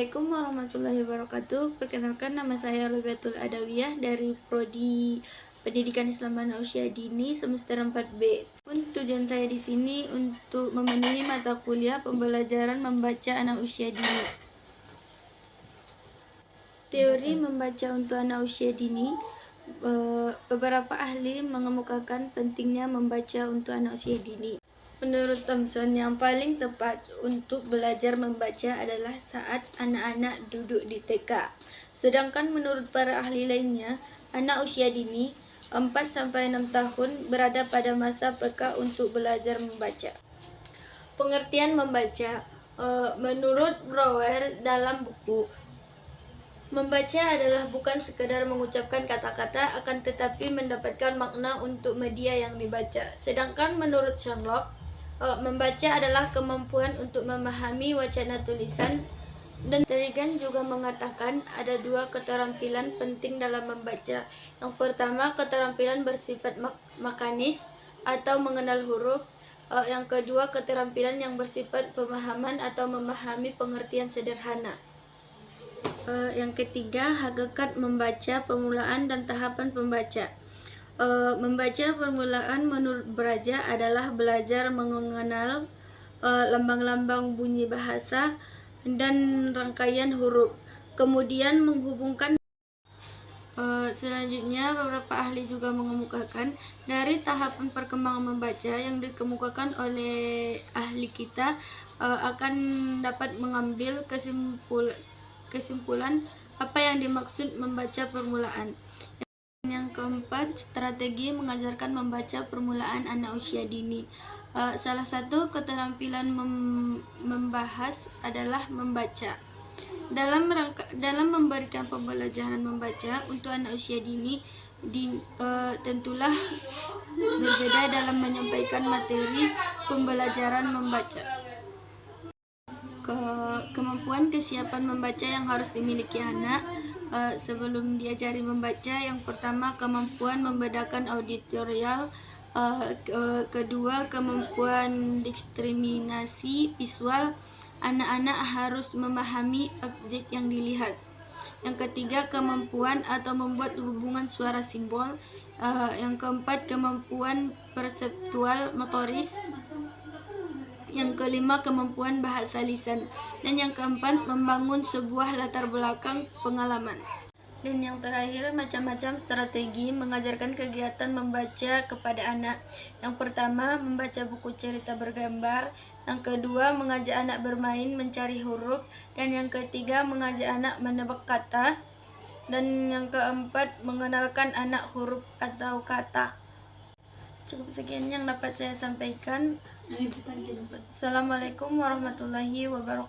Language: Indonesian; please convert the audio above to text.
Assalamualaikum warahmatullahi wabarakatuh. Perkenalkan, nama saya Rubiatul Adawiyah dari Prodi Pendidikan Islam Anak Usia Dini semester 4B. Tujuan saya di sini untuk memenuhi mata kuliah pembelajaran membaca anak usia dini. Teori membaca untuk anak usia dini, beberapa ahli mengemukakan pentingnya membaca untuk anak usia dini. Menurut Thomson, yang paling tepat untuk belajar membaca adalah saat anak-anak duduk di TK. Sedangkan menurut para ahli lainnya, anak usia dini 4-6 tahun berada pada masa peka untuk belajar membaca. Pengertian membaca, menurut Brouwer dalam buku, membaca adalah bukan sekadar mengucapkan kata-kata, akan tetapi mendapatkan makna untuk media yang dibaca. Sedangkan menurut Sherlock, membaca adalah kemampuan untuk memahami wacana tulisan. Dan Terigan juga mengatakan ada dua keterampilan penting dalam membaca. Yang pertama, keterampilan bersifat mekanis atau mengenal huruf. Yang kedua, keterampilan yang bersifat pemahaman atau memahami pengertian sederhana. Yang ketiga, hakikat membaca, permulaan dan tahapan pembaca. Membaca permulaan menurut Braja adalah belajar mengenal lambang-lambang bunyi bahasa dan rangkaian huruf, kemudian menghubungkan. Selanjutnya, beberapa ahli juga mengemukakan dari tahapan perkembangan membaca yang dikemukakan oleh ahli kita akan dapat mengambil kesimpulan apa yang dimaksud membaca permulaan. Yang keempat, strategi mengajarkan membaca permulaan anak usia dini. Salah satu keterampilan membahas adalah membaca. Dalam memberikan pembelajaran membaca untuk anak usia dini, tentulah berbeda dalam menyampaikan materi pembelajaran membaca. Kemampuan kesiapan membaca yang harus dimiliki anak sebelum diajari membaca. Yang pertama, kemampuan membedakan auditorial. Kedua, kemampuan diskriminasi visual. Anak-anak harus memahami objek yang dilihat. Yang ketiga, kemampuan atau membuat hubungan suara simbol. Yang keempat, kemampuan perseptual motoris. Yang kelima, kemampuan bahasa lisan. Dan yang keempat, membangun sebuah latar belakang pengalaman. Dan yang terakhir, macam-macam strategi mengajarkan kegiatan membaca kepada anak. Yang pertama, membaca buku cerita bergambar. Yang kedua, mengajak anak bermain mencari huruf. Dan yang ketiga, mengajak anak menebak kata. Dan yang keempat, mengenalkan anak huruf atau kata. Cukup sekian yang dapat saya sampaikan. Assalamualaikum warahmatullahi wabarakatuh.